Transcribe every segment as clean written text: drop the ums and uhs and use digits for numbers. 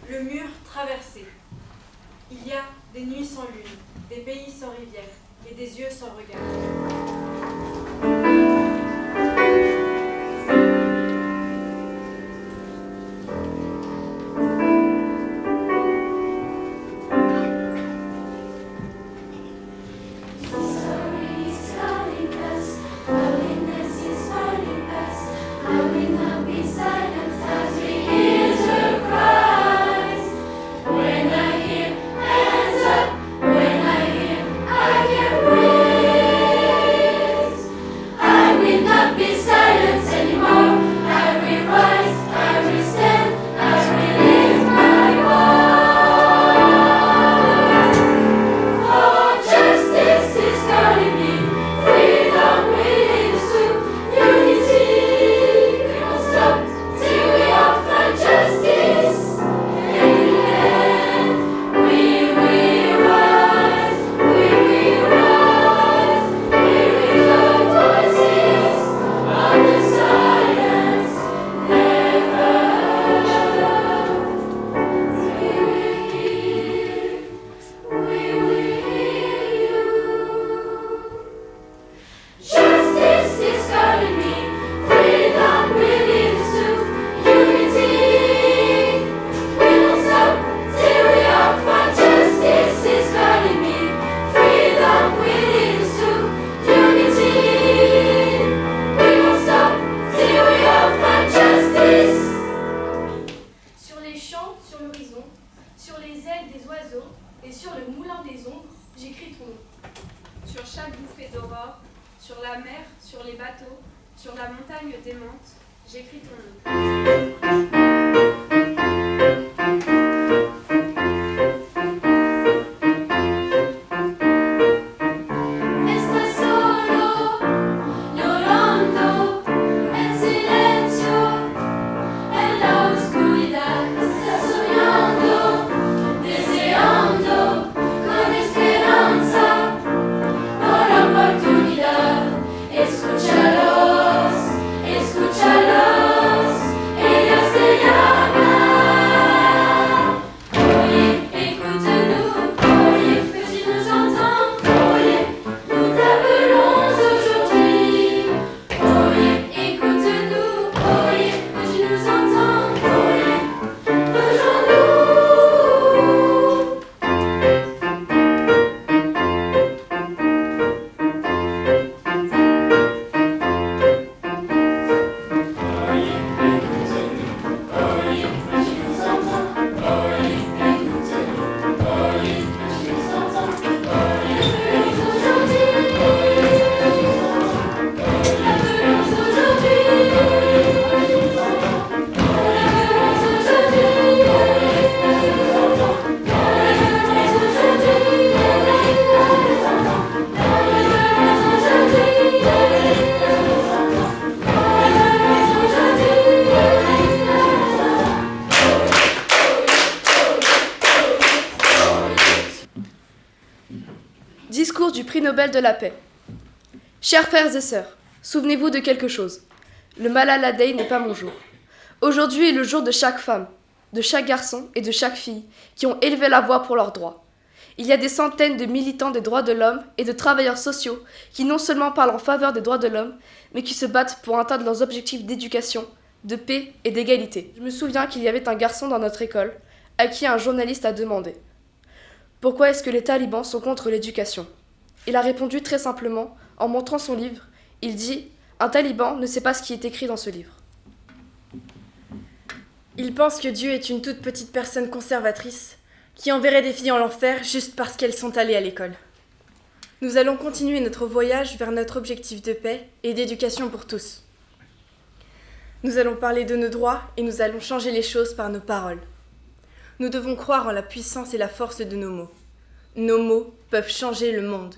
le mur traversé. Il y a des nuits sans lune, des pays sans rivière et des yeux sans regard. Sur la mer, sur les bateaux, sur la montagne démente, j'écris ton nom. Discours du prix Nobel de la paix. Chers frères et sœurs, souvenez-vous de quelque chose. Le Malala Day n'est pas mon jour. Aujourd'hui est le jour de chaque femme, de chaque garçon et de chaque fille qui ont élevé la voix pour leurs droits. Il y a des centaines de militants des droits de l'homme et de travailleurs sociaux qui non seulement parlent en faveur des droits de l'homme, mais qui se battent pour atteindre leurs objectifs d'éducation, de paix et d'égalité. Je me souviens qu'il y avait un garçon dans notre école à qui un journaliste a demandé « Pourquoi est-ce que les talibans sont contre l'éducation ?» Il a répondu très simplement, en montrant son livre. Il dit « Un taliban ne sait pas ce qui est écrit dans ce livre. » Il pense que Dieu est une toute petite personne conservatrice qui enverrait des filles en enfer juste parce qu'elles sont allées à l'école. Nous allons continuer notre voyage vers notre objectif de paix et d'éducation pour tous. Nous allons parler de nos droits et nous allons changer les choses par nos paroles. Nous devons croire en la puissance et la force de nos mots. Nos mots peuvent changer le monde.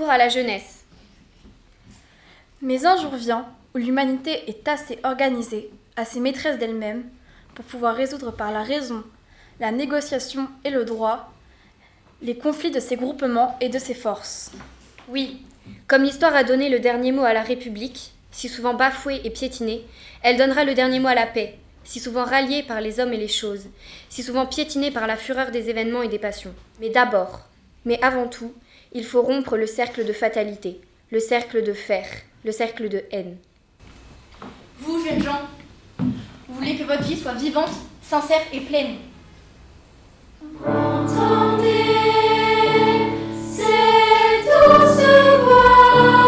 retour à la jeunesse. Mais un jour vient où l'humanité est assez organisée, assez maîtresse d'elle-même, pour pouvoir résoudre par la raison, la négociation et le droit, les conflits de ses groupements et de ses forces. Oui, comme l'histoire a donné le dernier mot à la République, si souvent bafouée et piétinée, elle donnera le dernier mot à la paix, si souvent ralliée par les hommes et les choses, si souvent piétinée par la fureur des événements et des passions. Mais d'abord, mais avant tout, il faut rompre le cercle de fatalité, le cercle de fer, le cercle de haine. Vous, jeunes gens, vous voulez que votre vie soit vivante, sincère et pleine. Entendez cette douce voix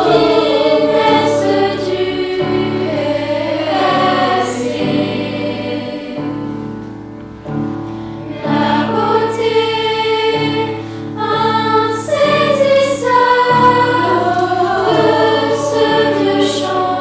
qui naissent du passé. La beauté insaisissable de ce vieux chant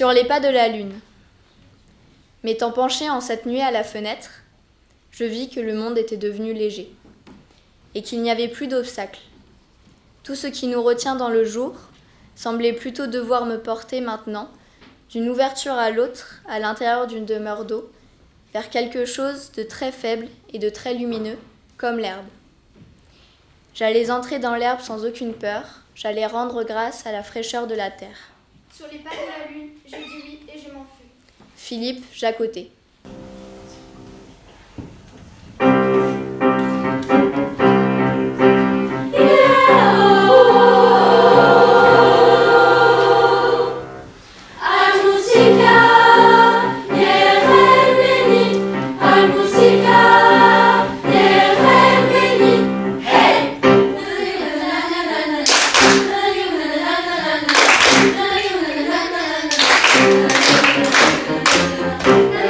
Sur les pas de la lune. M'étant penchée en cette nuit à la fenêtre, je vis que le monde était devenu léger et qu'il n'y avait plus d'obstacles. Tout ce qui nous retient dans le jour semblait plutôt devoir me porter maintenant d'une ouverture à l'autre, à l'intérieur d'une demeure d'eau, vers quelque chose de très faible et de très lumineux, comme l'herbe. J'allais entrer dans l'herbe sans aucune peur, j'allais rendre grâce à la fraîcheur de la terre. Sur les pas de la lune, je dis oui et je m'enfuis. Philippe Jacotet.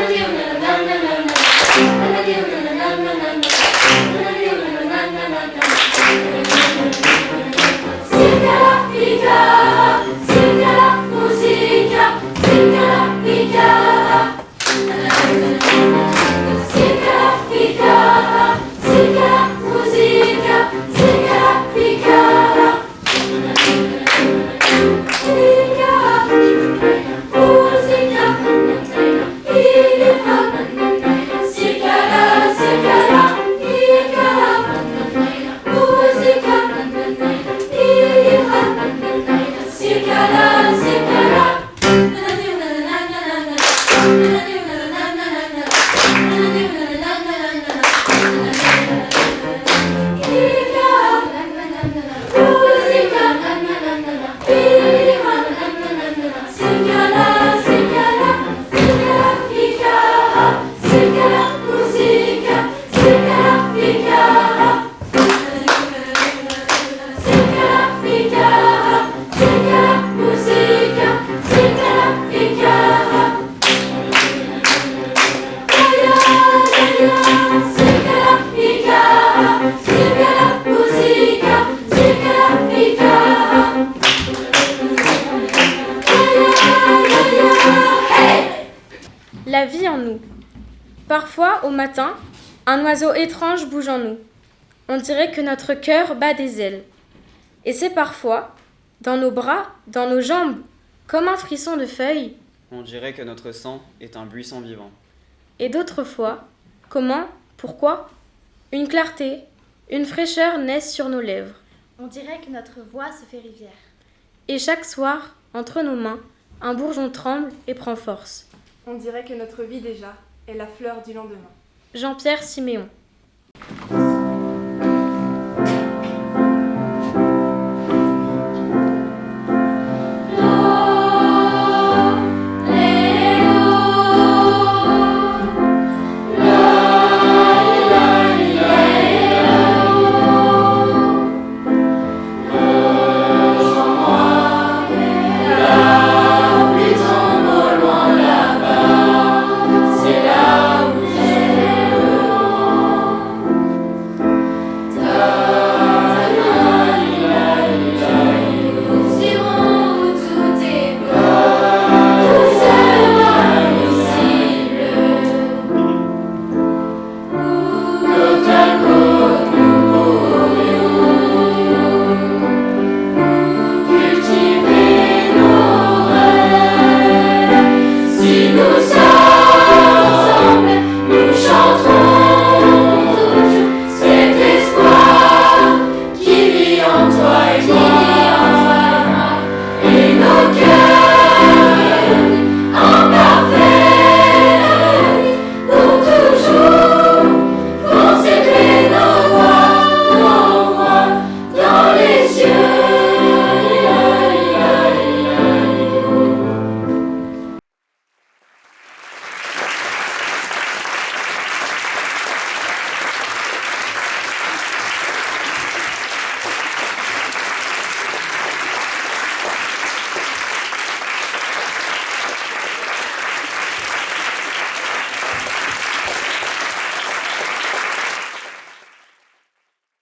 Hey! la vie en nous. Parfois, au matin, un oiseau étrange bouge en nous. On dirait que notre cœur bat des ailes. Et c'est parfois, dans nos bras, dans nos jambes, comme un frisson de feuilles. On dirait que notre sang est un buisson vivant. Et d'autres fois, comment, pourquoi, une clarté, une fraîcheur naissent sur nos lèvres. On dirait que notre voix se fait rivière. Et chaque soir, entre nos mains, un bourgeon tremble et prend force. On dirait que notre vie déjà est la fleur du lendemain. Jean-Pierre Siméon.